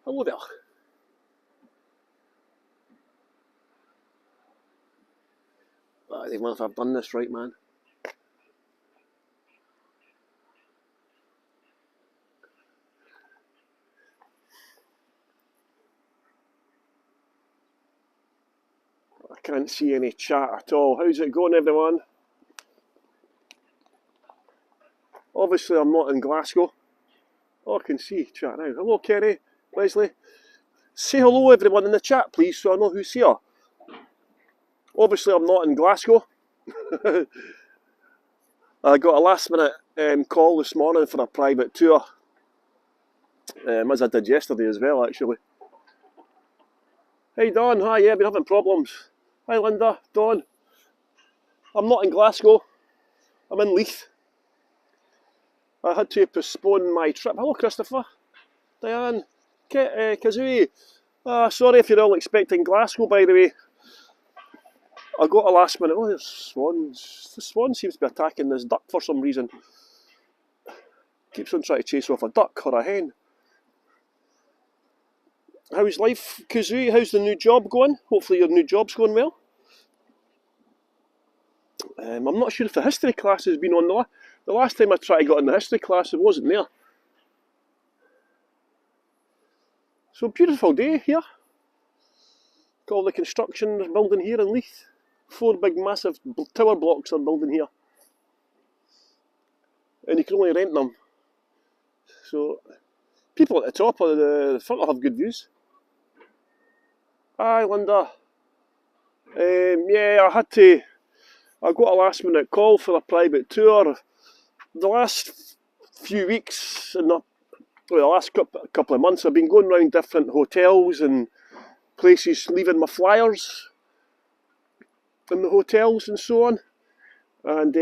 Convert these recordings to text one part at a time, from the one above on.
Hello there. I don't know if I've done this right, man. I can't see any chat at all. How's it going, everyone? Obviously, I'm not in Glasgow. Oh, I can see chat now. Hello, Kerry, Leslie. Say hello, everyone, in the chat, please, so I know who's here. Obviously, I'm not in Glasgow. I got a last-minute call this morning for a private tour, as I did yesterday as well, actually. Hey, Don. Hi, yeah, been having problems. Hi, Linda. Don. I'm not in Glasgow. I'm in Leith. I had to postpone my trip. Hello, Christopher. Diane. Kazooie. Sorry if you're all expecting Glasgow, by the way. I got a last minute. Oh, there's swans. The swan seems to be attacking this duck for some reason. Keeps on trying to chase off a duck or a hen. How's life, Kazooie? How's the new job going? Hopefully your new job's going well. I'm not sure if the history class has been on. The last time I tried to get in the history class, it wasn't there. So beautiful day here. Got all the construction building here in Leith. 4 big massive tower blocks are building here. And you can only rent them. So people at the top of the front will have good views. Hi, Linda. Yeah, I got a last minute call for a private tour. The last few weeks, the last couple of months, I've been going around different hotels and places, leaving my flyers in the hotels and so on. And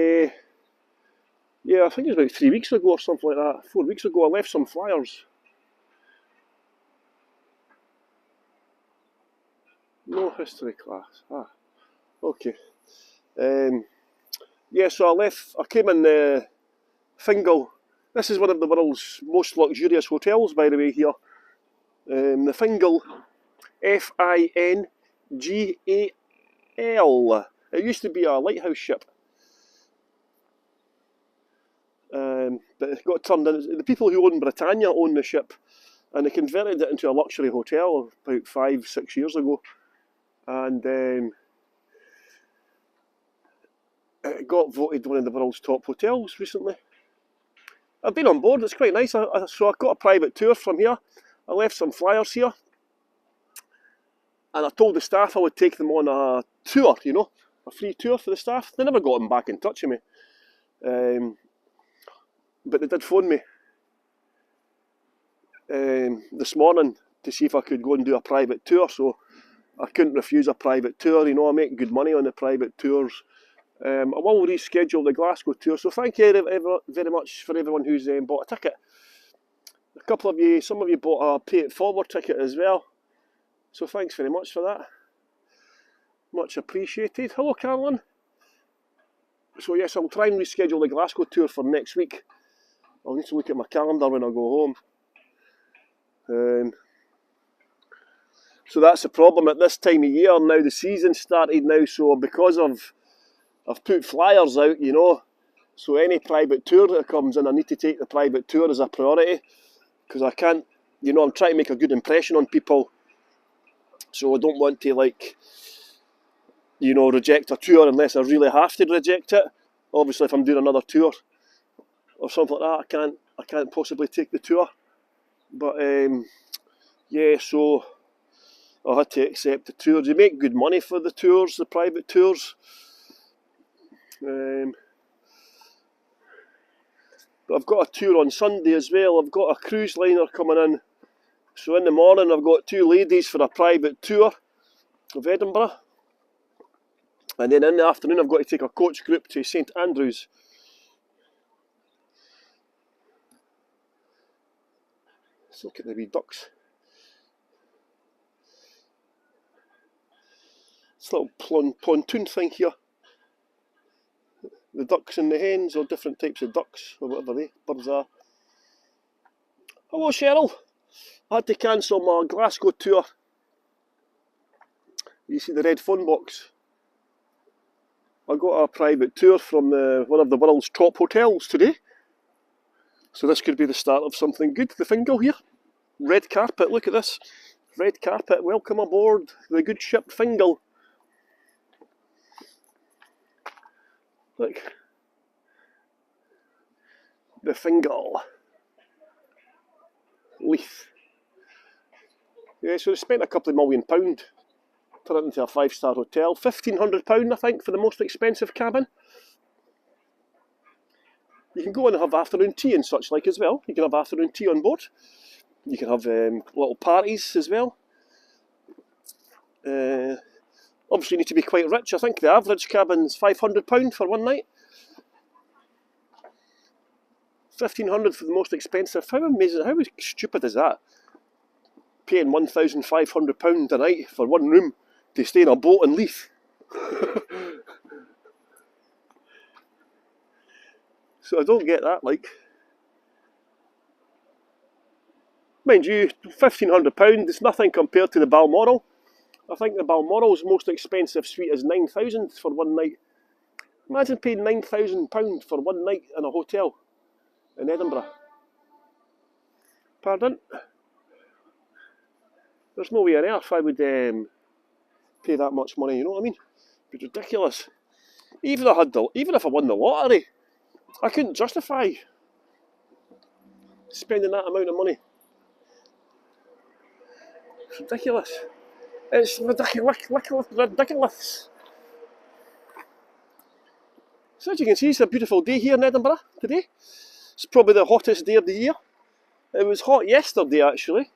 yeah, I think it was about 3 weeks ago or something like that. 4 weeks ago, I left some flyers. No history class. Okay. Yeah, so I came in Fingal. This is one of the world's most luxurious hotels, by the way, here. The Fingal, Fingal. It used to be a lighthouse ship. But it got turned in. The people who own Britannia own the ship, and they converted it into a luxury hotel about 5-6 years ago. And it got voted one of the world's top hotels recently. I've been on board, it's quite nice. So I got a private tour from here. I left some flyers here. And I told the staff I would take them on a tour, a free tour for the staff. They never got them back in touch with me. But they did phone me this morning to see if I could go and do a private tour. So I couldn't refuse a private tour. I make good money on the private tours. I will reschedule the Glasgow tour. So thank you very much for everyone who's bought a ticket. Some of you bought a pay it forward ticket as well. So thanks very much for that. Much appreciated. Hello, Carolyn. So yes, I'll try and reschedule the Glasgow tour for next week. I'll need to look at my calendar when I go home. So that's the problem at this time of year. Now the season started now, so because I've put flyers out, so any private tour that comes in, I need to take the private tour as a priority, because I can't, I'm trying to make a good impression on people, so I don't want to reject a tour unless I really have to reject it. Obviously, if I'm doing another tour or something like that, I can't possibly take the tour. But yeah, so I had to accept the tours. You make good money for the tours, the private tours. But I've got a tour on Sunday as well. I've got a cruise liner coming in. So in the morning I've got 2 ladies for a private tour of Edinburgh. And then in the afternoon I've got to take a coach group to St Andrews. Let's look at the wee ducks. This little pontoon thing here. The ducks and the hens, or different types of ducks, or whatever birds are. Hello, Cheryl. I had to cancel my Glasgow tour. You see the red phone box. I got a private tour from one of the world's top hotels today. So this could be the start of something good. The Fingal here. Red carpet, look at this. Red carpet, welcome aboard the good ship Fingal. Look. The Fingal. Leith. Yeah, so they spent a couple of £1 million. Turn it into a 5-star hotel. £1,500 I think for the most expensive cabin. You can go and have afternoon tea and such like as well. You can have afternoon tea on board. You can have little parties as well. Obviously you need to be quite rich. I think the average cabin's £500 for one night. £1,500 for the most expensive. How amazing, how stupid is that? Paying £1,500 a night for one room to stay in a boat in Leith. So I don't get that, like. Mind you, £1,500 is nothing compared to the Balmoral. I think the Balmoral's most expensive suite is £9,000 for one night. Imagine paying £9,000 for one night in a hotel in Edinburgh. Pardon? There's no way on earth I would pay that much money, you know what I mean? It'd be ridiculous. Even if I won the lottery, I couldn't justify spending that amount of money. It's ridiculous. It's ridiculous. So as you can see, it's a beautiful day here in Edinburgh today. It's probably the hottest day of the year. It was hot yesterday actually.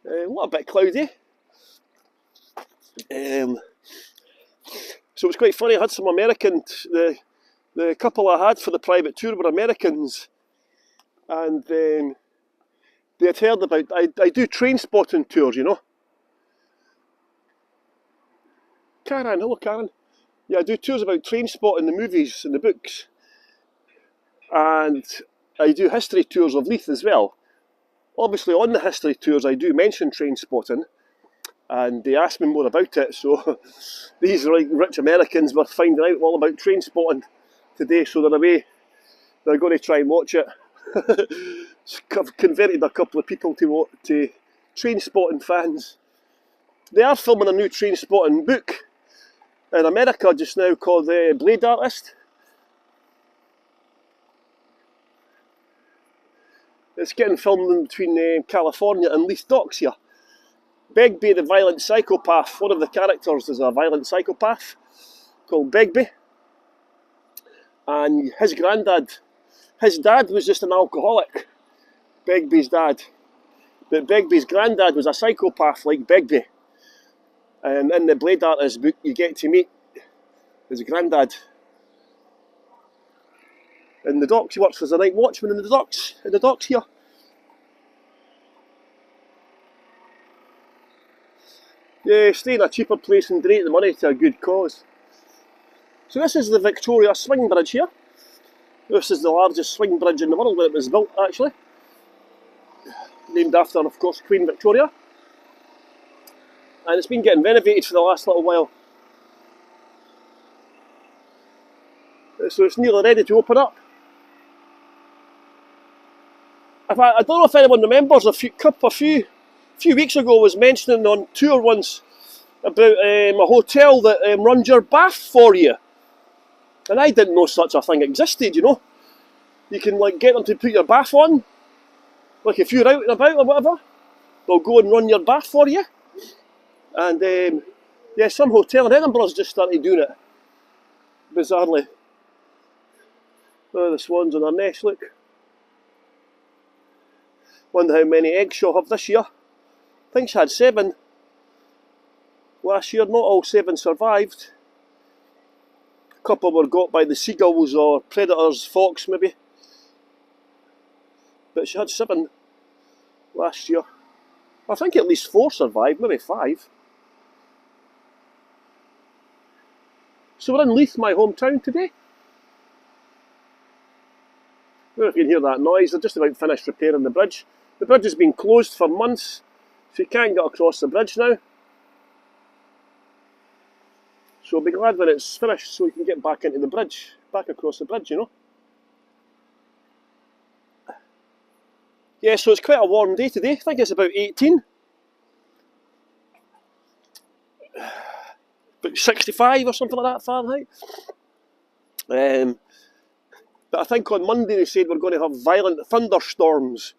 A little bit cloudy. So it was quite funny. I had some Americans. The couple I had for the private tour were Americans, and they had heard about. I do train spotting tours, you know. Karen, hello Karen. Yeah, I do tours about train spotting, the movies and the books, and I do history tours of Leith as well. Obviously, on the history tours, I do mention train spotting, and they asked me more about it. So these like rich Americans were finding out all about train spotting today, so they're away. They're going to try and watch it. I've converted a couple of people to train spotting fans. They are filming a new train spotting book in America just now called The Blade Artist. It's getting filmed in between California and Leith Docks here. Begbie the violent psychopath, one of the characters is a violent psychopath called Begbie. And his dad was just an alcoholic, Begbie's dad. But Begbie's granddad was a psychopath like Begbie. And in the Blade Artist book you get to meet his granddad. In the docks, he works as a night watchman in the docks here. Yeah, stay in a cheaper place and donate the money to a good cause. So this is the Victoria Swing Bridge here. This is the largest swing bridge in the world when it was built, actually. Named after, of course, Queen Victoria. And it's been getting renovated for the last little while. So it's nearly ready to open up. I don't know if anyone remembers, a few weeks ago I was mentioning on tour once about a hotel that runs your bath for you. And I didn't know such a thing existed, you know. You can like get them to put your bath on. Like if you're out and about or whatever, they'll go and run your bath for you. And yeah, some hotel in Edinburgh's just started doing it. Bizarrely. Oh, the swans on their nest, look. Wonder how many eggs she'll have this year. I think she had 7 last year, not all 7 survived. A couple were got by the seagulls or predators, fox maybe. But she had 7 last year. I think at least 4 survived, maybe 5. So we're in Leith, my hometown today. I don't know if you can hear that noise, they're just about finished repairing the bridge. The bridge has been closed for months, so you can't get across the bridge now. So I'll be glad when it's finished so we can get back into the bridge, back across the bridge, you know. Yeah, so it's quite a warm day today. I think it's about 18. About 65 or something like that Fahrenheit. But I think on Monday they said we're going to have violent thunderstorms.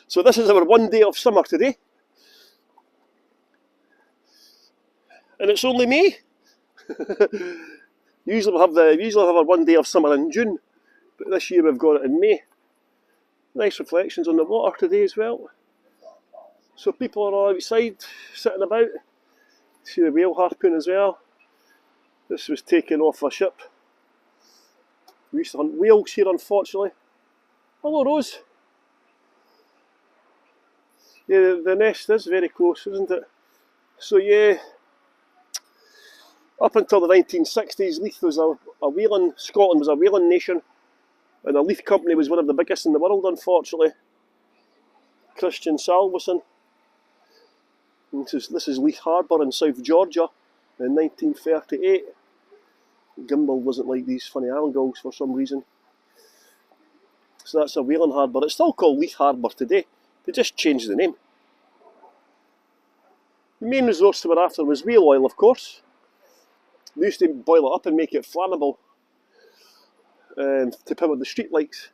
So this is our one day of summer today. And it's only May. Usually we'll have our one day of summer in June, but this year we've got it in May. Nice reflections on the water today as well. So people are all outside, sitting about. See the whale harpoon as well. This was taken off a ship. We used to hunt whales here, unfortunately. Hello, Rose. Yeah, the nest is very close, isn't it? So yeah, up until the 1960s, Leith was a whaling. Scotland was a whaling nation, and the Leith Company was one of the biggest in the world, unfortunately. Christian Salveson. This is Leith Harbour in South Georgia in 1938. Gimbal doesn't like these funny angles for some reason. So that's a whaling harbour. It's still called Leith Harbour today. They just changed the name. The main resource they were after was whale oil, of course. They used to boil it up and make it flammable to power the street lights.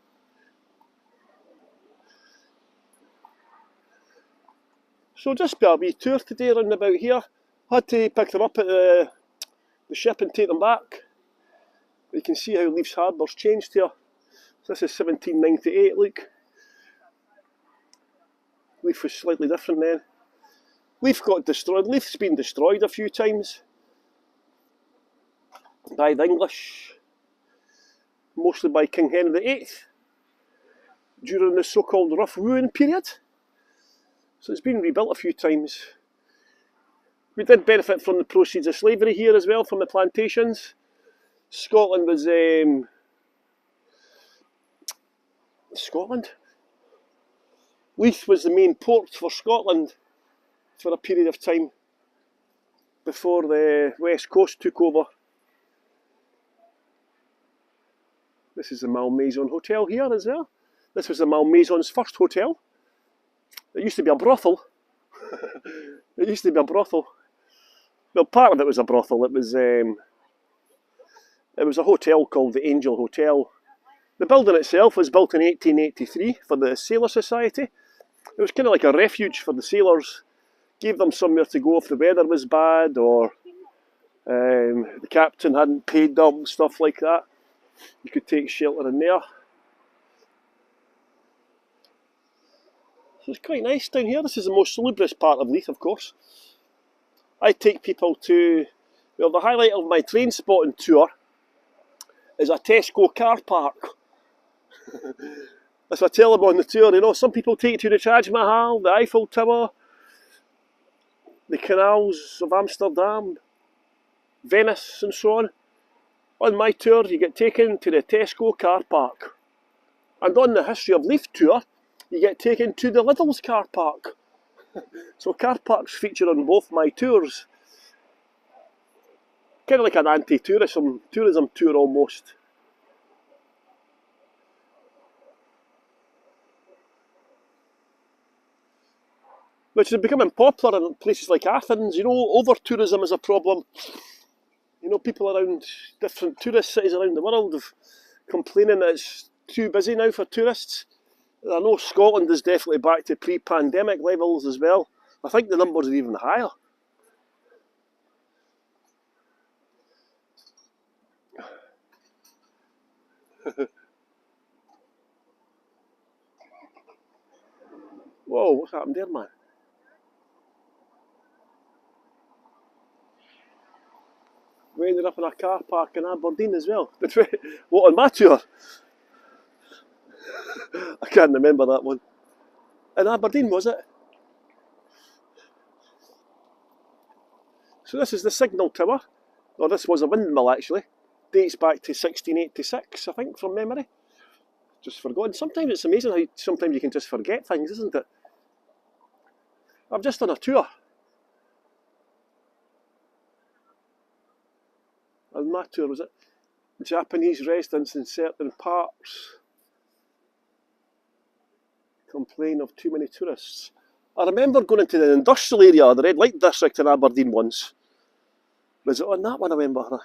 So just be a wee tour today around about here. I had to pick them up at the ship and take them back. You can see how Leith's Harbour's changed here. So this is 1798, look. Leith was slightly different then. Leith got destroyed. Leith's been destroyed a few times by the English, mostly by King Henry VIII during the so-called Rough Wooing period. So it's been rebuilt a few times. We did benefit from the proceeds of slavery here as well, from the plantations. Scotland was Leith was the main port for Scotland for a period of time before the West Coast took over. This is the Malmaison Hotel here as well. This was the Malmaison's first hotel. It used to be a brothel. It used to be a brothel. Well, part of it was a brothel. It was a hotel called the Angel Hotel. The building itself was built in 1883 for the Sailor Society. It was kind of like a refuge for the sailors. Gave them somewhere to go if the weather was bad or the captain hadn't paid them, stuff like that. You could take shelter in there. So it's quite nice down here. This is the most salubrious part of Leith, of course. I take people to, well, the highlight of my train spotting tour is a Tesco car park. As I tell them on the tour, you know, some people take you to the Taj Mahal, the Eiffel Tower, the canals of Amsterdam, Venice and so on. On my tour you get taken to the Tesco car park. And on the History of Leith tour you get taken to the Lidl's car park. So car parks feature on both my tours. Kind of like an anti-tourism tour almost. Which is becoming popular in places like Athens. You know, over-tourism is a problem. You know, people around different tourist cities around the world are complaining that it's too busy now for tourists. I know Scotland is definitely back to pre-pandemic levels as well. I think the numbers are even higher. Whoa, what's happened there, man? We ended up in a car park in Aberdeen as well. What, on my tour? I can't remember that one. In Aberdeen, was it? So this is the signal tower. Or this was a windmill actually. Dates back to 1686, I think, from memory. just forgotten. Sometimes it's amazing how sometimes you can just forget things, isn't it? I've just done a tour. And my tour was it Japanese residents in certain parts complain of too many tourists. I remember going into the industrial area, the red light district in Aberdeen once. Was it on that one? I remember.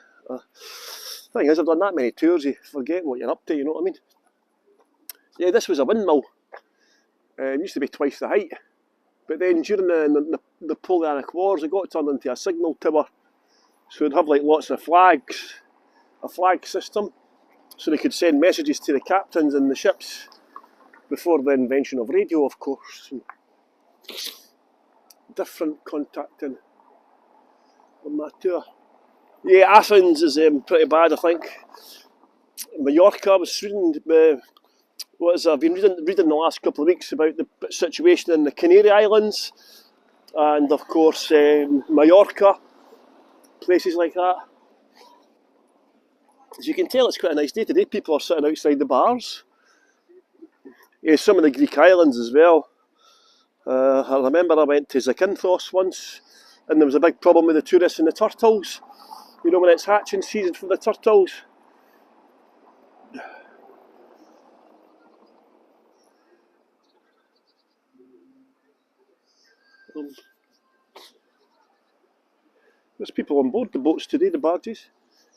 Thing is, I've done that many tours, you forget what you're up to, you know what I mean? Yeah, this was a windmill. It used to be twice the height. But then during the Napoleonic Wars, it got turned into a signal tower. So it'd have like lots of flags, a flag system, so they could send messages to the captains and the ships before the invention of radio, of course. And different contacting on that tour. Yeah, Athens is pretty bad, I think. Mallorca, I was reading, I've been reading the last couple of weeks about the situation in the Canary Islands, and of course Mallorca, places like that. As you can tell, it's quite a nice day today. People are sitting outside the bars. Yeah, some of the Greek islands as well. I remember I went to Zakynthos once, and there was a big problem with the tourists and the turtles. You know, when it's hatching season for the turtles. There's people on board the boats today, the barges.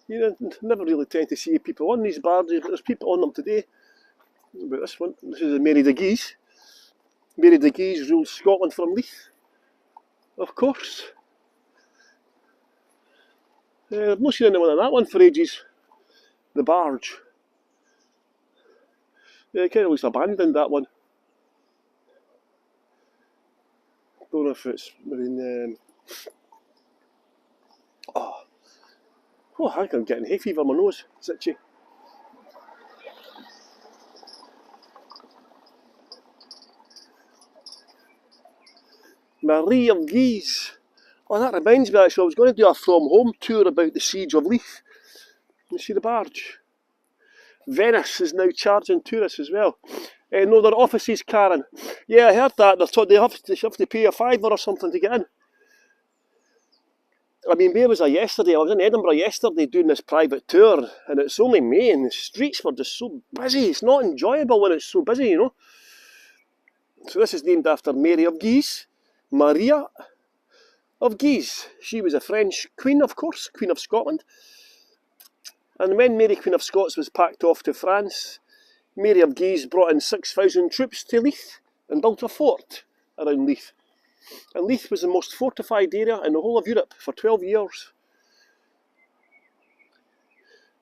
You never really tend to see people on these barges, but there's people on them today. About this one. This is Mary de Guise. Mary de Guise ruled Scotland from Leith, of course. I've not seen anyone on that one for ages. The barge. Kind of looks abandoned, that one. Don't know if it's in. Oh, I think I'm getting hay fever on my nose. It's itchy. Marie of Guise. Oh, that reminds me actually, I was going to do a from home tour about the siege of Leith. You see the barge? Venice is now charging tourists as well. No, their offices, Karen. Yeah, I heard that. They have to pay a £5 or something to get in. I mean, where was I yesterday? I was in Edinburgh yesterday doing this private tour, and it's only May, and the streets were just so busy. It's not enjoyable when it's so busy, you know. So this is named after Mary of Guise, Maria of Guise. She was a French queen, of course, Queen of Scotland. And when Mary, Queen of Scots, was packed off to France, Mary of Guise brought in 6,000 troops to Leith and built a fort around Leith. And Leith was the most fortified area in the whole of Europe for 12 years.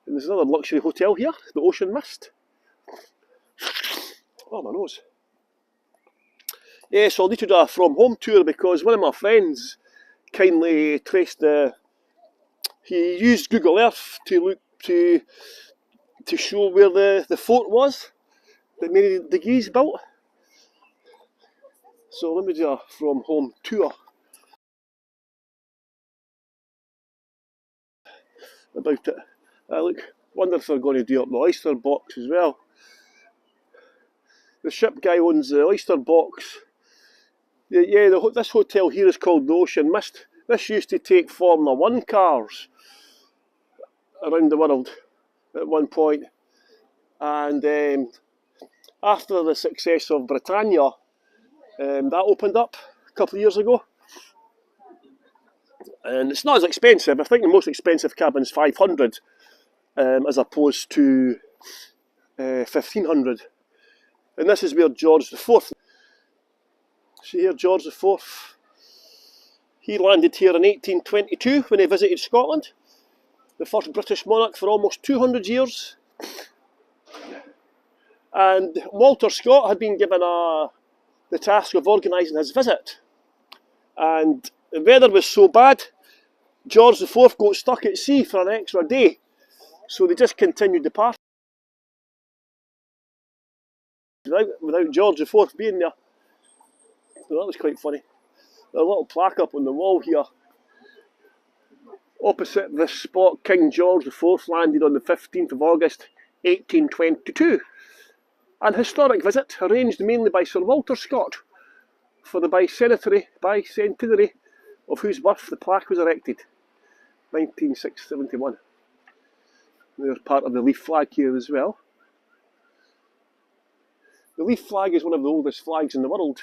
And there's another luxury hotel here, the Ocean Mist. Oh, my nose. Yeah, so I'll need to do a from home tour because one of my friends kindly he used Google Earth to show where the fort was that Mary de Guise built. So let me do a from home tour about it. Look, wonder if they're going to do up the oyster box as well. The ship guy owns the oyster box. Yeah, this hotel here is called the Ocean Mist. This used to take Formula 1 cars around the world at one point. And after the success of Britannia, that opened up a couple of years ago. And it's not as expensive. I think the most expensive cabin is 500 as opposed to 1,500. And this is where George IV. See here, George IV. He landed here in 1822 when he visited Scotland. The first British monarch for almost 200 years. And Walter Scott had been given the task of organising his visit. And the weather was so bad, George IV got stuck at sea for an extra day. So they just continued the party without George IV being there. So that was quite funny. There's a little plaque up on the wall here. Opposite this spot, King George IV landed on the 15th of August 1822. An historic visit arranged mainly by Sir Walter Scott for the bicentenary of whose birth the plaque was erected, 1971. There's part of the leaf flag here as well. The leaf flag is one of the oldest flags in the world,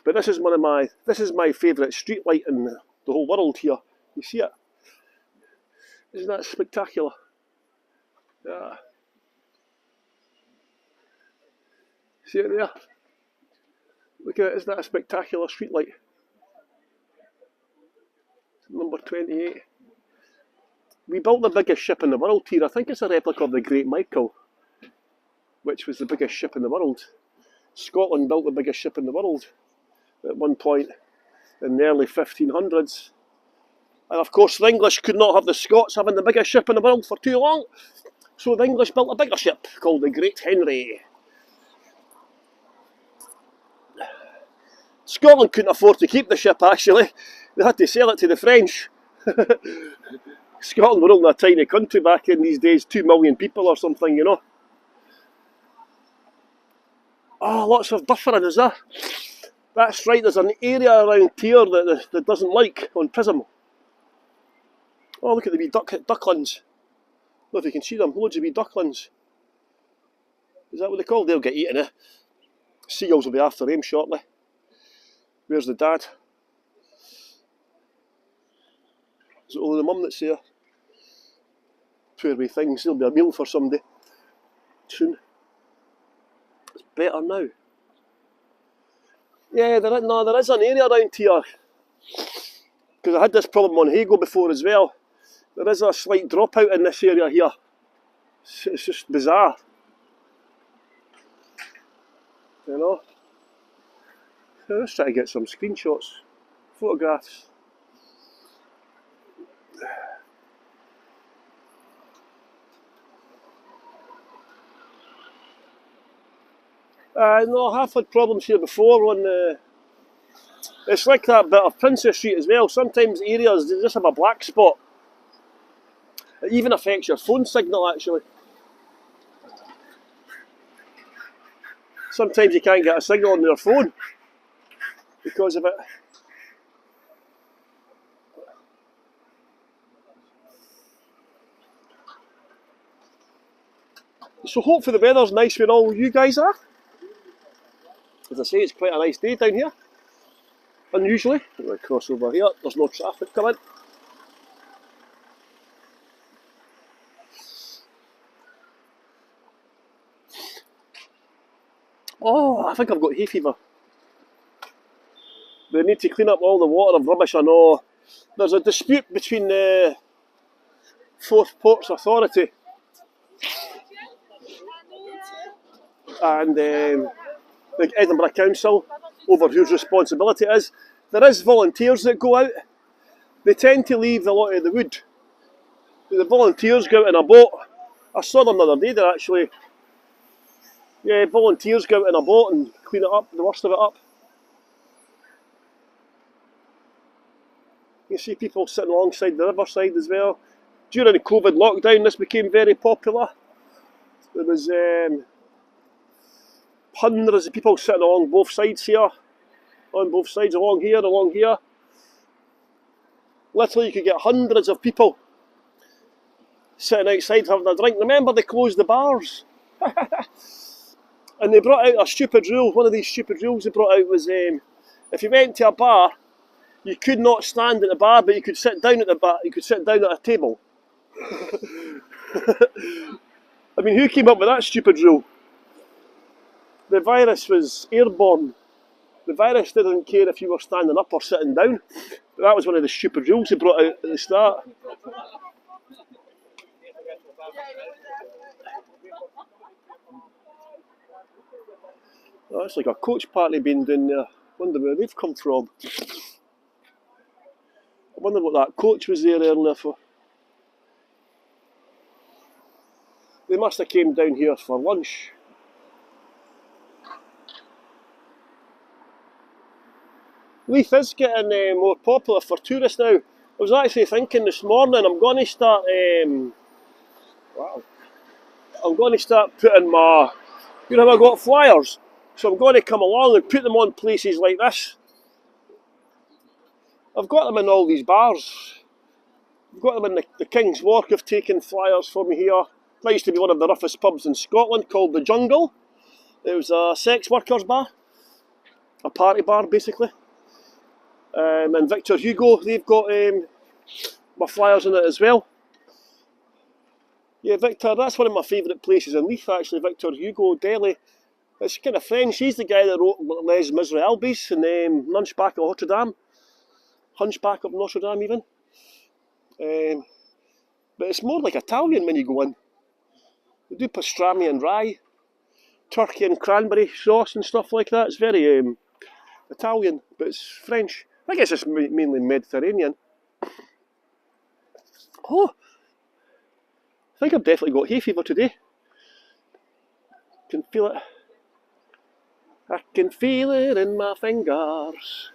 but this is my favourite street light in the whole world here. You see it? Isn't that spectacular? Yeah. See it there? Look at it, isn't that a spectacular street light? Number 28. We built the biggest ship in the world here. I think it's a replica of the Great Michael, which was the biggest ship in the world. Scotland built the biggest ship in the world at one point in the early 1500s. And of course the English could not have the Scots having the biggest ship in the world for too long, so the English built a bigger ship called the Great Henry. Scotland couldn't afford to keep the ship, actually. They had to sell it to the French. Scotland were only a tiny country back in these days, 2 million people or something, you know. Oh, lots of buffering, is there? That's right, there's an area around here that doesn't like on Prism. Oh, look at the wee ducklings. I don't know if you can see them, loads of wee ducklings. Is that what they're called? They'll get eaten, eh? Seagulls will be after them shortly. Where's the dad? Is it only the mum that's there? Poor wee things, there'll be a meal for somebody soon. It's better now. Yeah, there is an area around here. Because I had this problem on Hago before as well. There is a slight dropout in this area here. It's just bizarre. You know? Let's try to get some screenshots, photographs. No, I have had problems here before on it's like that bit of Princess Street as well. Sometimes areas, they just have a black spot. It even affects your phone signal, actually. Sometimes you can't get a signal on your phone because of it. So hopefully the weather's nice where all you guys are. As I say, it's quite a nice day down here. Unusually. I'm going to cross over here, there's no traffic coming. Oh, I think I've got hay fever. They need to clean up all the water and rubbish. I know. There's a dispute between the Fourth Ports Authority and the Edinburgh Council over whose responsibility it is. There is volunteers that go out. They tend to leave a lot of the wood. The volunteers go out in a boat. I saw them the other day, they're actually... Yeah, volunteers go out in a boat and clean it up, the worst of it up. You see people sitting alongside the riverside as well. During the COVID lockdown, this became very popular. There was hundreds of people sitting along both sides here. On both sides, along here. Literally, you could get hundreds of people sitting outside having a drink. Remember, they closed the bars. And they brought out a stupid rule. One of these stupid rules they brought out was if you went to a bar, you could not stand at the bar, but you could sit down at the bar. You could sit down at a table. I mean, who came up with that stupid rule? The virus was airborne. The virus didn't care if you were standing up or sitting down. That was one of the stupid rules they brought out at the start. Oh, it's like a coach party being done there. I wonder where they've come from. I wonder what that coach was there earlier for. They must have came down here for lunch. Leith is getting more popular for tourists now. I was actually thinking this morning I'm going to start. I'm going to start putting my You know, I've got flyers, so I'm going to come along and put them on places like this. I've got them in all these bars. I've got them in the King's Walk. Have taken flyers for me here. That used to be one of the roughest pubs in Scotland, called the Jungle. It was a sex workers bar, a party bar basically. And Victor Hugo, they've got my flyers in it as well. Yeah, Victor, that's one of my favourite places in Leith actually, Victor Hugo Deli. It's kind of French. He's the guy that wrote Les Miserables and Hunchback of Notre Dame. Hunchback of Notre Dame even. But it's more like Italian when you go in. They do pastrami and rye, turkey and cranberry sauce and stuff like that. It's very Italian, but it's French. I guess it's mainly Mediterranean. Oh, I think I've definitely got hay fever today. Can feel it. I can feel it in my fingers.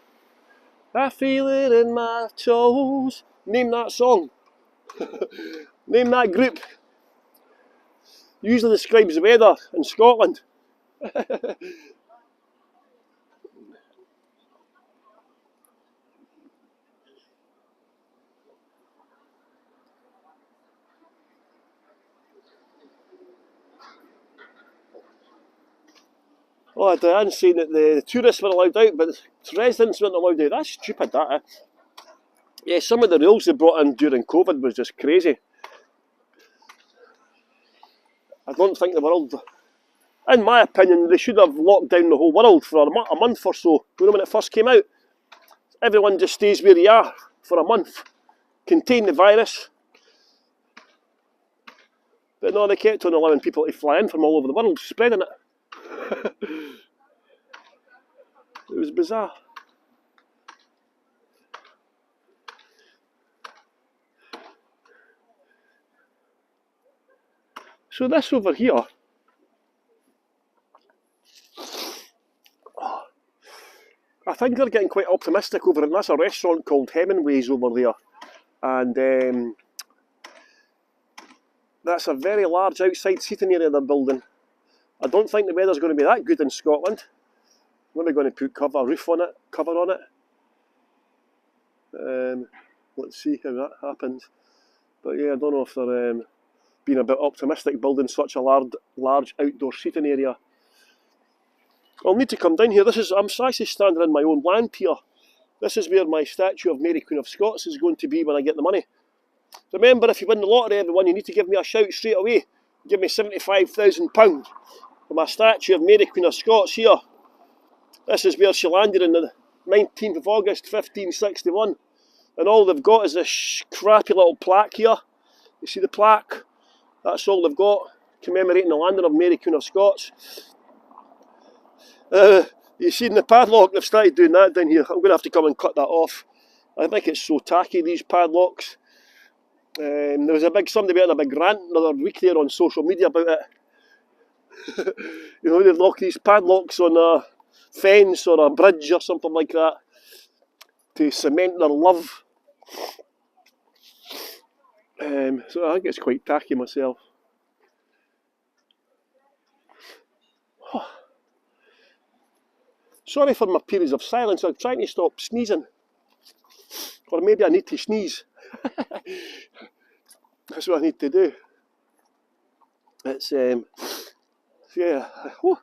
I feel it in my toes. Name that song. Name that group. Usually describes the weather in Scotland. Oh, Diane's saying that the tourists were allowed out, but the residents weren't allowed out. That's stupid, that. Yeah, some of the rules they brought in during COVID was just crazy. I don't think the world, in my opinion, they should have locked down the whole world for a month or so. You know, when it first came out, everyone just stays where they are for a month, contain the virus. But no, they kept on allowing people to fly in from all over the world, spreading it. It was bizarre. So this over here, I think they're getting quite optimistic over it. And that's a restaurant called Hemingway's over there. And that's a very large outside seating area they're building. I don't think the weather's going to be that good in Scotland. I'm maybe going to put cover on it. Let's see how that happens. But yeah, I don't know if they're being a bit optimistic building such a large outdoor seating area. I'll need to come down here. I'm actually standing in my own land here. This is where my statue of Mary Queen of Scots is going to be when I get the money. Remember, if you win the lottery, everyone, you need to give me a shout straight away. Give me £75,000 for my statue of Mary Queen of Scots here. This is where she landed on the 19th of August 1561. And all they've got is this crappy little plaque here. You see the plaque? That's all they've got, commemorating the landing of Mary Queen of Scots. You see in the padlock, they've started doing that down here. I'm going to have to come and cut that off. I think it's so tacky, these padlocks. There was somebody went on a big rant another week there on social media about it. You know, they lock these padlocks on a fence or a bridge or something like that to cement their love. So I think it's quite tacky myself. Sorry for my periods of silence. I'm trying to stop sneezing. Or maybe I need to sneeze. That's what I need to do. It's, yeah. Oh,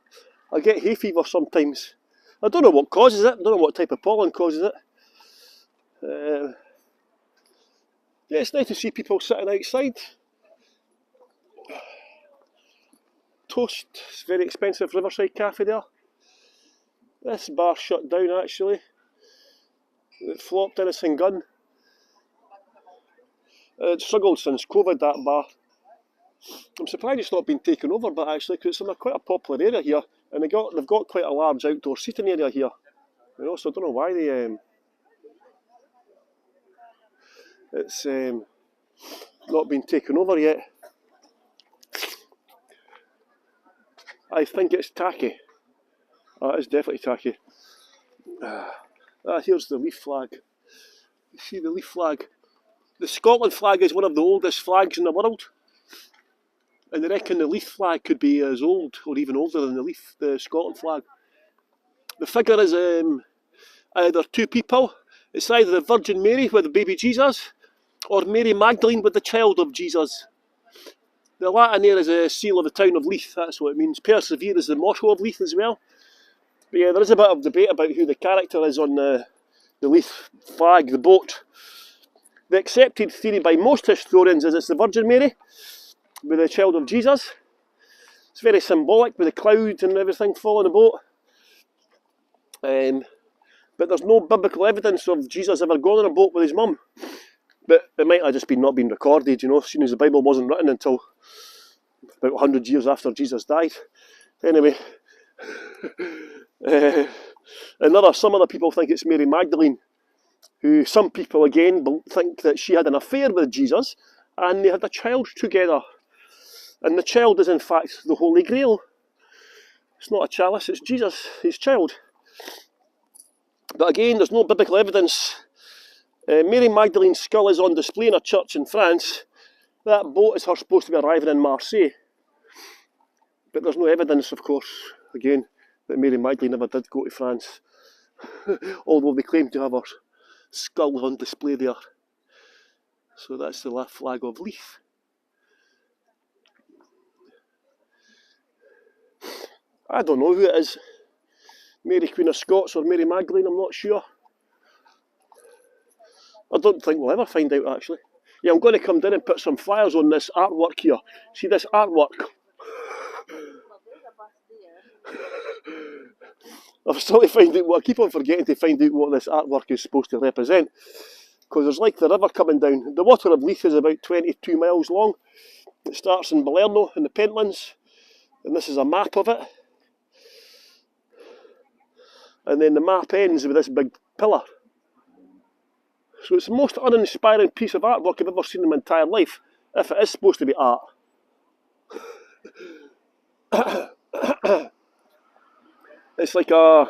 I get hay fever sometimes. I don't know what causes it. I don't know what type of pollen causes it. Yeah, it's nice to see people sitting outside. Toast. It's very expensive Riverside Cafe there. This bar shut down actually. It flopped in a Gun. It's struggled since COVID, that bar. I'm surprised it's not been taken over, but actually, because it's in quite a popular area here, and they've got quite a large outdoor seating area here. You know, so I don't know why it's not been taken over yet. I think it's tacky. It's definitely tacky. Here's the Leaf flag. You see the Leaf flag? The Scotland flag is one of the oldest flags in the world. And they reckon the Leith flag could be as old or even older than the Scotland flag. The figure is either two people. It's either the Virgin Mary with the baby Jesus or Mary Magdalene with the child of Jesus. The Latin there is a seal of the town of Leith, that's what it means. Persevere is the motto of Leith as well. But yeah, there is a bit of debate about who the character is on the Leith flag, the boat. The accepted theory by most historians is it's the Virgin Mary with the child of Jesus. It's very symbolic with the cloud and everything following the boat. But there's no biblical evidence of Jesus ever going on a boat with his mum. But it might have just been not been recorded, seeing as the Bible wasn't written until about 100 years after Jesus died. Anyway, some other people think it's Mary Magdalene, who some people again think that she had an affair with Jesus and they had a child together. And the child is in fact the Holy Grail. It's not a chalice, it's Jesus, his child. But again, there's no biblical evidence. Mary Magdalene's skull is on display in a church in France. That boat is her supposed to be arriving in Marseille. But there's no evidence, of course, again, that Mary Magdalene ever did go to France. Although they claim to have her skull on display there. So that's the flag of Leith. I don't know who it is. Mary Queen of Scots or Mary Magdalene, I'm not sure. I don't think we'll ever find out, actually. Yeah, I'm going to come down and put some flyers on this artwork here. See this artwork? I'm still to find out I keep on forgetting to find out what this artwork is supposed to represent. Because there's like the river coming down. The water of Leith is about 22 miles long. It starts in Balerno in the Pentlands. And this is a map of it. And then the map ends with this big pillar. So it's the most uninspiring piece of artwork I've ever seen in my entire life, if it is supposed to be art. It's like a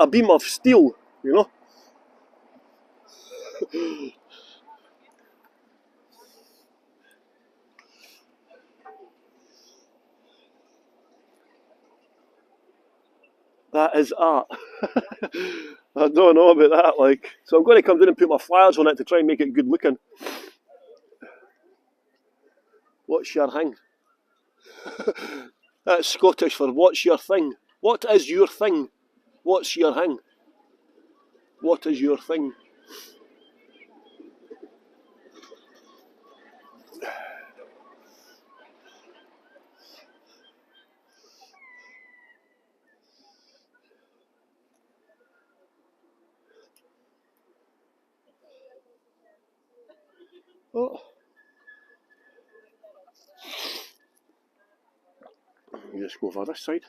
beam of steel, That is art. I don't know about that, So I'm going to come down and put my flyers on it to try and make it good looking. What's your thing? That's Scottish for what's your thing. What is your thing? What's your thing? What is your thing? Oh. You just go over this side.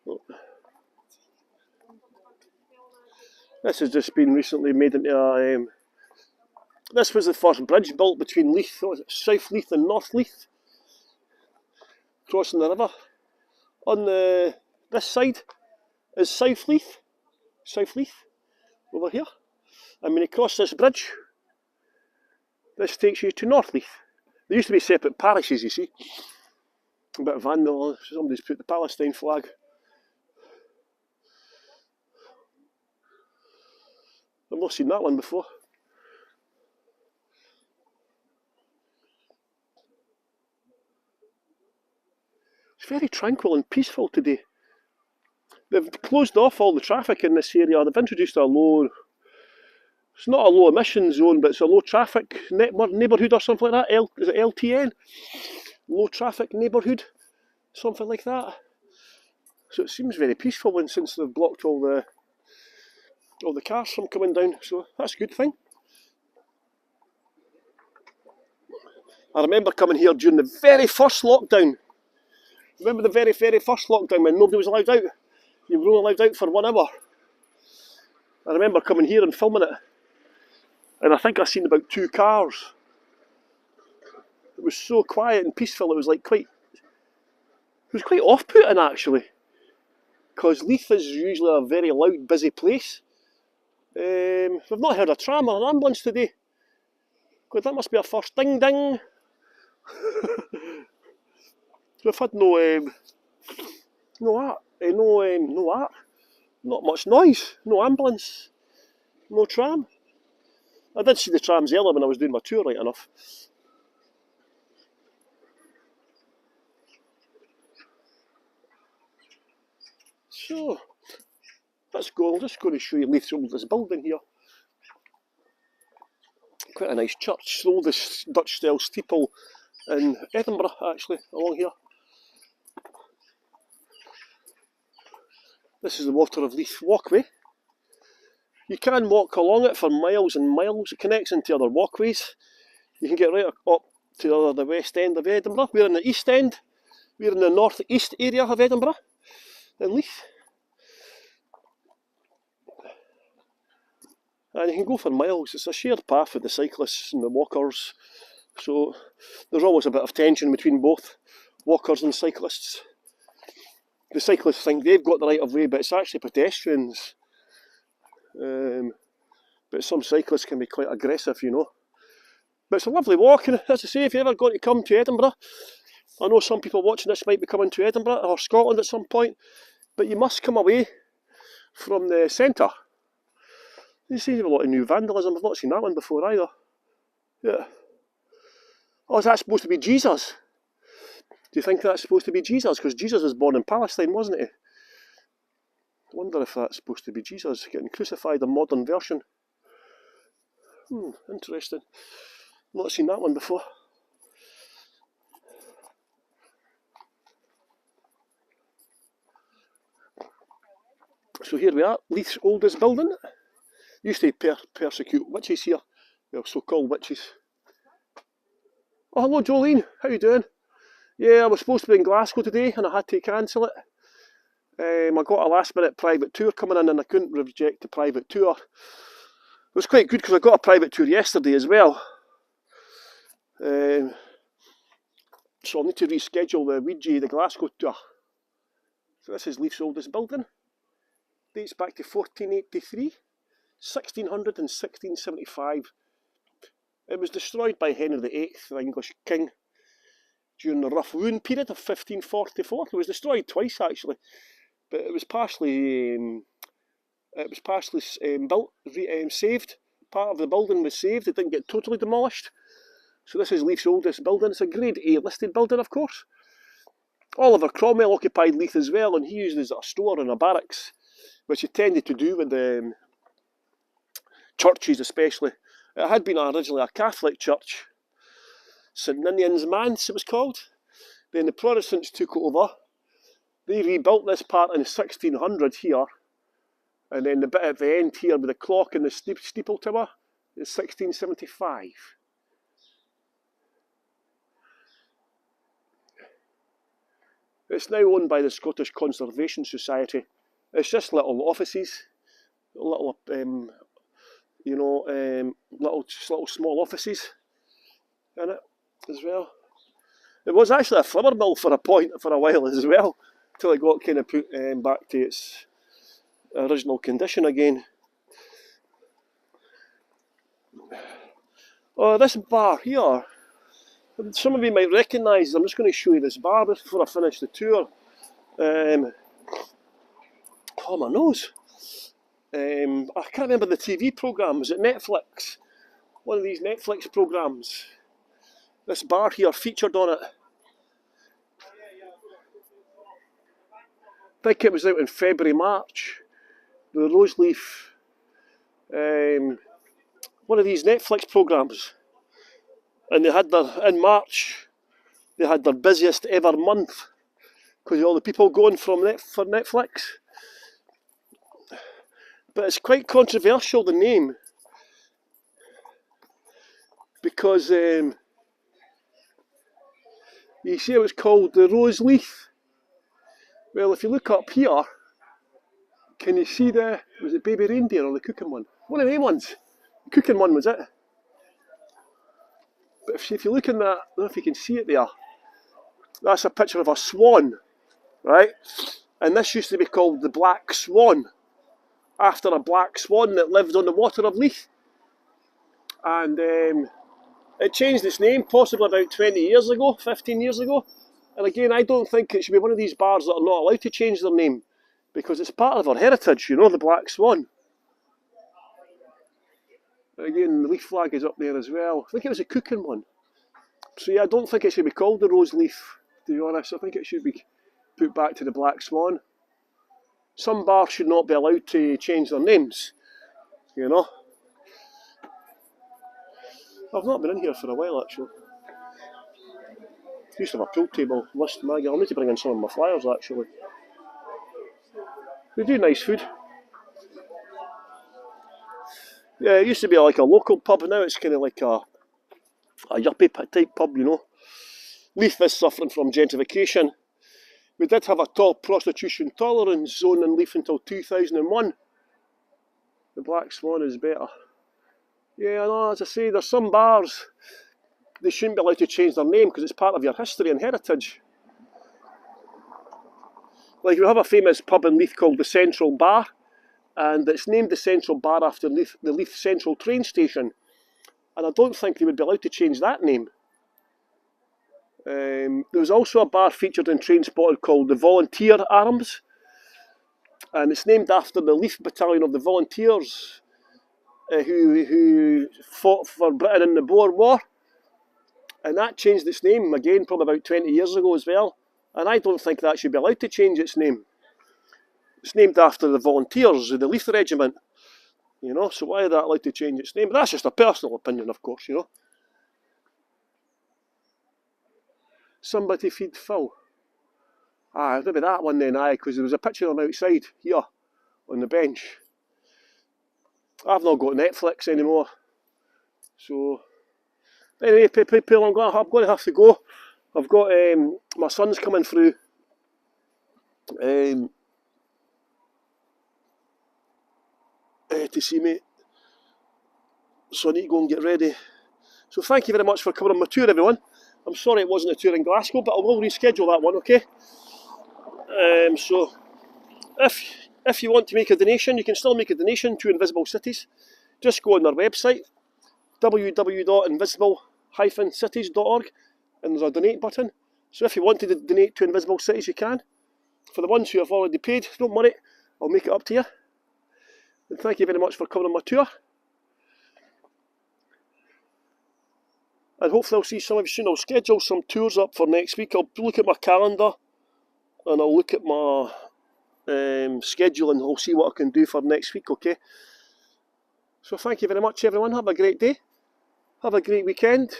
Oh. This has just been recently made into a... this was the first bridge built between Leith, South Leith and North Leith, crossing the river. On this side is South Leith, over here. And when you cross this bridge, this takes you to North Leith. There used to be separate parishes, you see. A bit of vandal, somebody's put the Palestine flag. I've not seen that one before. It's very tranquil and peaceful today. They've closed off all the traffic in this area. They've introduced a low... It's not a low emission zone, but it's a low traffic neighbourhood or something like that. Is it LTN? Low traffic neighbourhood, something like that. So it seems very peaceful since they've blocked all the cars from coming down. So that's a good thing. I remember coming here during the very first lockdown. Remember the very, very first lockdown when nobody was allowed out? You were only allowed out for 1 hour. I remember coming here and filming it. And I think I seen about 2 cars. It was so quiet and peaceful, it was quite off-putting actually. Because Leith is usually a very loud, busy place. We've not heard a tram or an ambulance today. God, that must be a first. Ding ding. We've had no art, not much noise, no ambulance, no tram. I did see the trams earlier when I was doing my tour, right enough. So, let's go. I'm just going to show you Leith's oldest building here. Quite a nice church, the oldest Dutch style steeple in Edinburgh, actually, along here. This is the Water of Leith walkway. You can walk along it for miles and miles. It connects into other walkways. You can get right up to the west end of Edinburgh. We're in the east end. We're in the north east area of Edinburgh, in Leith. And you can go for miles. It's a shared path with the cyclists and the walkers. So there's always a bit of tension between both walkers and cyclists. The cyclists think they've got the right of way, but it's actually pedestrians. But some cyclists can be quite aggressive, you know. But it's a lovely walk, and as I say, if you're ever going to come to Edinburgh, I know some people watching this might be coming to Edinburgh or Scotland at some point, but you must come away from the centre. You see a lot of new vandalism. I've not seen that one before either. Yeah. Oh, is that supposed to be Jesus? Do you think that's supposed to be Jesus? Because Jesus was born in Palestine, wasn't he? I wonder if that's supposed to be Jesus getting crucified, a modern version. Interesting. Not seen that one before. So here we are, Leith's oldest building. Used to persecute witches here. Well, so-called witches. Oh, hello Jolene, how you doing? Yeah, I was supposed to be in Glasgow today and I had to cancel it. I got a last minute private tour coming in and I couldn't reject the private tour. It was quite good because I got a private tour yesterday as well. So I'll need to reschedule the Ouija, the Glasgow tour. So this is Leith's oldest building. Dates back to 1483, 1600 and 1675. It was destroyed by Henry VIII, the English king, during the Rough Wound period of 1544. It was destroyed twice actually, but it was partially saved. Part of the building was saved. It didn't get totally demolished. So this is Leith's oldest building. It's a Grade A listed building, of course. Oliver Cromwell occupied Leith as well, and he used it as a store and a barracks, which he tended to do with the churches especially. It had been originally a Catholic church, St Ninian's Manse it was called. Then the Protestants took over. They rebuilt this part in 1600 here, and then the bit at the end here with the clock and the steeple tower is 1675. It's now owned by the Scottish Conservation Society. It's just little offices, little little small offices in it as well. It was actually a flour mill for a while as well, till it got kind of put back to its original condition again. Oh, this bar here, some of you might recognise. I'm just going to show you this bar before I finish the tour. Oh, my nose. I can't remember the TV programme. Was it Netflix? One of these Netflix programmes. This bar here featured on it. I think it was out in February, March. The Roseleaf. One of these Netflix programmes. And they had in March, they had their busiest ever month. Because of all the people going for Netflix. But it's quite controversial, the name, because you see it was called the Roseleaf. Well, if you look up here, can you see was it Baby Reindeer or the cooking one? One of them ones. The cooking one was it. But if you look in that, I don't know if you can see it there, that's a picture of a swan, right? And this used to be called the Black Swan, after a black swan that lived on the water of Leith. And It changed its name possibly about 20 years ago, 15 years ago. And again, I don't think it should be one of these bars that are not allowed to change their name, because it's part of our heritage, you know, the Black Swan. Again, the leaf flag is up there as well. I think it was a cooking one. So yeah, I don't think it should be called the Rose Leaf, to be honest. I think it should be put back to the Black Swan. Some bars should not be allowed to change their names, you know. I've not been in here for a while, actually. I used to have a pool table list, Maggie. I'll need to bring in some of my flyers, actually. They do nice food. Yeah, it used to be like a local pub, now it's kind of like a yuppie type pub, you know. Leith is suffering from gentrification. We did have a top prostitution tolerance zone in Leith until 2001. The Black Swan is better. Yeah, I know, as I say, there's some bars, they shouldn't be allowed to change their name because it's part of your history and heritage. Like, we have a famous pub in Leith called the Central Bar, and it's named the Central Bar after the Leith Central train station. And I don't think they would be allowed to change that name. There was also a bar featured in Trainspotting called the Volunteer Arms, and it's named after the Leith Battalion of the Volunteers who fought for Britain in the Boer War. And that changed its name again probably about 20 years ago as well. And I don't think that should be allowed to change its name. It's named after the Volunteers of the Leith Regiment. You know, so why is that allowed to change its name? But that's just a personal opinion, of course, you know. Somebody feed Phil. Maybe that one then, because there was a picture of him outside here on the bench. I've not got Netflix anymore. So, anyway, people, I'm going to have to go. I've got my son's coming through. To see me. So I need to go and get ready. So thank you very much for coming on my tour, everyone. I'm sorry it wasn't a tour in Glasgow, but I will reschedule that one, okay? So if you want to make a donation, you can still make a donation to Invisible Cities. Just go on their website, www.invisible-cities.org, and there's a donate button. So if you want to donate to Invisible Cities, you can. For the ones who have already paid, don't worry, I'll make it up to you. And thank you very much for coming on my tour. And hopefully I'll see some of you soon. I'll schedule some tours up for next week. I'll look at my calendar and I'll look at my schedule and I'll see what I can do for next week, okay? So thank you very much, everyone. Have a great day. Have a great weekend.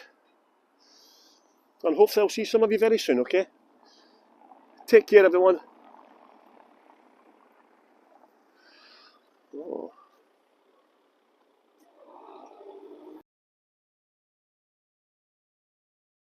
And hopefully I'll see some of you very soon, okay? Take care, everyone.